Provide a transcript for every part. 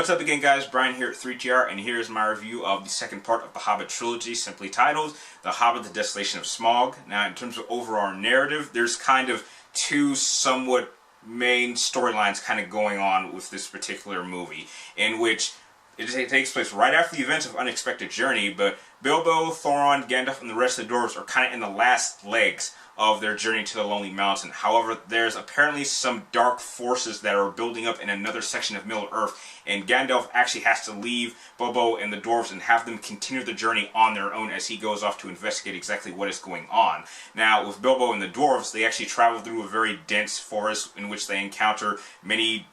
What's up again, guys? Brian here at 3TR, and here's my review of the second part of the Hobbit Trilogy, simply titled The Hobbit, The Desolation of Smaug. Now, in terms of overall narrative, there's kind of two somewhat main storylines kind of going on with this particular movie, in which it takes place right after the events of Unexpected Journey, but Bilbo, Thorin, Gandalf, and the rest of the Dwarves are kind of in the last legs of their journey to the Lonely Mountain. However, there's apparently some dark forces that are building up in another section of Middle-earth, and Gandalf actually has to leave Bilbo and the Dwarves and have them continue the journey on their own as he goes off to investigate exactly what is going on. Now, with Bilbo and the Dwarves, they actually travel through a very dense forest in which they encounter many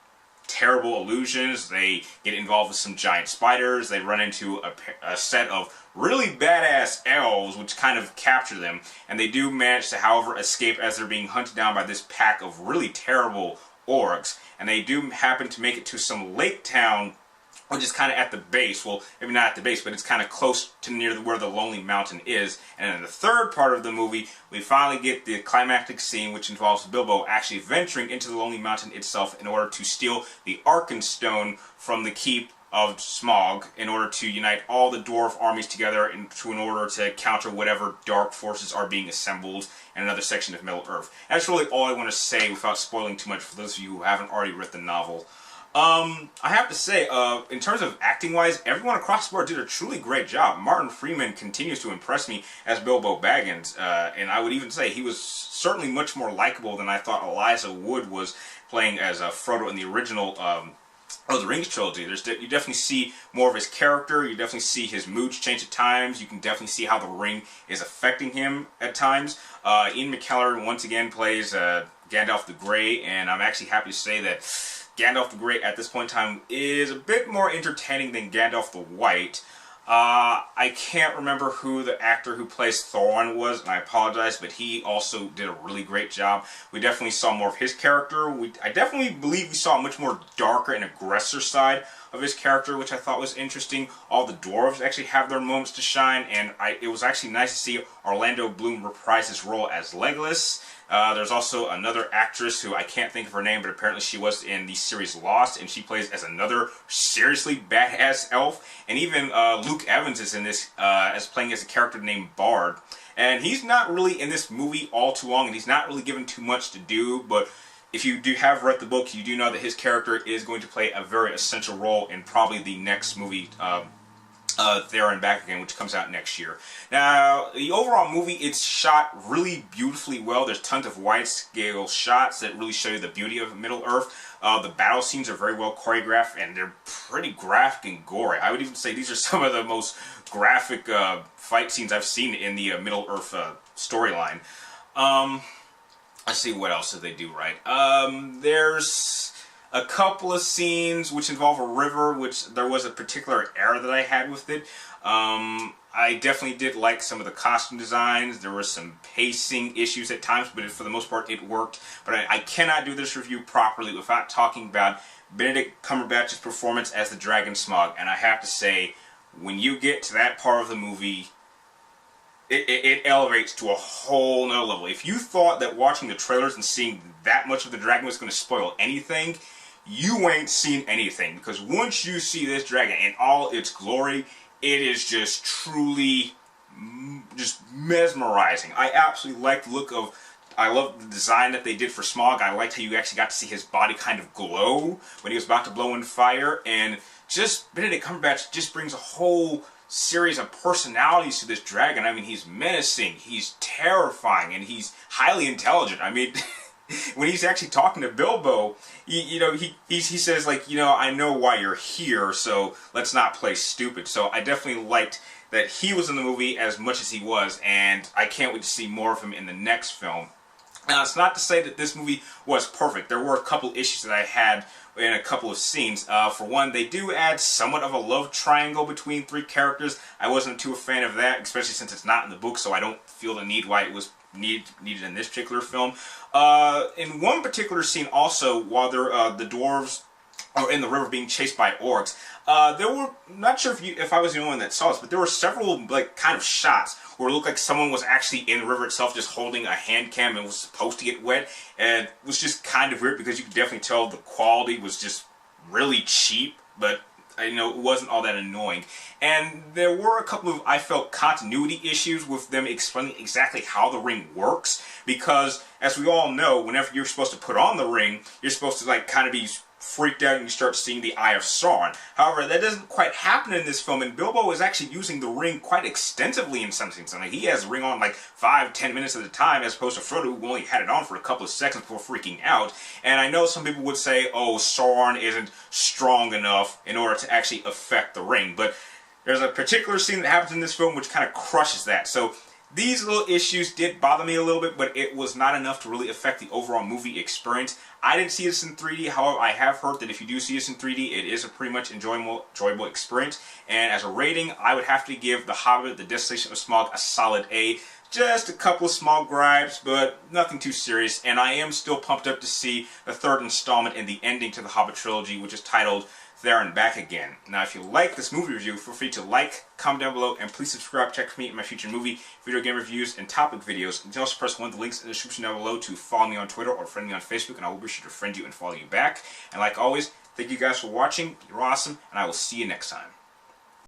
terrible illusions. They get involved with some giant spiders. They run into a set of really badass elves which kind of capture them, and they do manage to, however, escape as they're being hunted down by this pack of really terrible orcs. And they do happen to make it to some lake town, which is kind of at the base. Well, maybe not at the base, but it's kind of close to near where the Lonely Mountain is. And in the third part of the movie, we finally get the climactic scene, which involves Bilbo actually venturing into the Lonely Mountain itself in order to steal the Arkenstone from the keep of Smaug, in order to unite all the dwarf armies together in order to counter whatever dark forces are being assembled in another section of Middle-earth. That's really all I want to say without spoiling too much for those of you who haven't already read the novel. I have to say, in terms of acting-wise, everyone across the board did a truly great job. Martin Freeman continues to impress me as Bilbo Baggins, and I would even say he was certainly much more likable than I thought Elijah Wood was playing as Frodo in the original the Rings trilogy. You definitely see more of his character. You definitely see his moods change at times. You can definitely see how the ring is affecting him at times. Ian McKellen once again plays Gandalf the Grey, and I'm actually happy to say that Gandalf the Grey at this point in time is a bit more entertaining than Gandalf the White. I can't remember who the actor who plays Thorin was, and I apologize, but he also did a really great job. We definitely saw more of his character. I definitely believe we saw a much more darker and aggressor side of his character, which I thought was interesting. All the dwarves actually have their moments to shine, and it was actually nice to see Orlando Bloom reprise his role as Legolas. There's also another actress who I can't think of her name, but apparently she was in the series Lost, and she plays as another seriously badass elf. And even Luke Evans is in this as playing as a character named Bard. And he's not really in this movie all too long, and he's not really given too much to do, but if you have read the book, you do know that his character is going to play a very essential role in probably the next movie, There and Back Again, which comes out next year. Now, the overall movie, it's shot really beautifully well. There's tons of wide-scale shots that really show you the beauty of Middle-earth. The battle scenes are very well choreographed, and they're pretty graphic and gory. I would even say these are some of the most graphic fight scenes I've seen in the Middle-earth storyline. Let's see, what else did they do right? There's a couple of scenes which involve a river, which there was a particular error that I had with it. I definitely did like some of the costume designs. There were some pacing issues at times, but for the most part it worked. But I cannot do this review properly without talking about Benedict Cumberbatch's performance as the Dragon Smaug. And I have to say, when you get to that part of the movie, it elevates to a whole nother level. If you thought that watching the trailers and seeing that much of the dragon was going to spoil anything, you ain't seen anything. Because once you see this dragon in all its glory, it is just truly just mesmerizing. I absolutely like the look of... I love the design that they did for Smaug. I liked how you actually got to see his body kind of glow when he was about to blow in fire. And just Benedict Cumberbatch just brings a whole series of personalities to this dragon. I mean, he's menacing, he's terrifying, and he's highly intelligent. I mean, when he's actually talking to Bilbo, he says, like, I know why you're here, so let's not play stupid. So I definitely liked that he was in the movie as much as he was, and I can't wait to see more of him in the next film. Now, it's not to say that this movie was perfect. There were a couple issues that I had in a couple of scenes. For one, they do add somewhat of a love triangle between three characters. I wasn't too a fan of that, especially since it's not in the book, so I don't feel the need why it was needed in this particular film. In one particular scene also, while the dwarves are in the river being chased by orcs, there were, not sure if I was the only one that saw this, but there were several kind of shots where it looked like someone was actually in the river itself just holding a hand cam and was supposed to get wet, and it was just kind of weird because you could definitely tell the quality was just really cheap, but you know, it wasn't all that annoying. And there were a couple of, I felt, continuity issues with them explaining exactly how the ring works, because as we all know, whenever you're supposed to put on the ring, you're supposed to like kind of be freaked out and you start seeing the Eye of Sauron. However, that doesn't quite happen in this film, and Bilbo is actually using the ring quite extensively in some scenes. I mean, he has the ring on like 5-10 minutes at a time, as opposed to Frodo, who only had it on for a couple of seconds before freaking out. And I know some people would say, oh, Sauron isn't strong enough in order to actually affect the ring, but there's a particular scene that happens in this film which kind of crushes that. So these little issues did bother me a little bit, but it was not enough to really affect the overall movie experience. I didn't see this in 3D, however, I have heard that if you do see this in 3D, it is a pretty much enjoyable experience. And as a rating, I would have to give The Hobbit, The Desolation of Smaug a solid A. Just a couple of small gripes, but nothing too serious. And I am still pumped up to see the third installment in the ending to the Hobbit Trilogy, which is titled There and Back Again. Now, if you like this movie review, feel free to like, comment down below, and please subscribe. Check for me in my future movie, video game reviews, and topic videos. You can also press one of the links in the description down below to follow me on Twitter or friend me on Facebook, and I will be sure to friend you and follow you back. And like always, thank you guys for watching. You're awesome, and I will see you next time.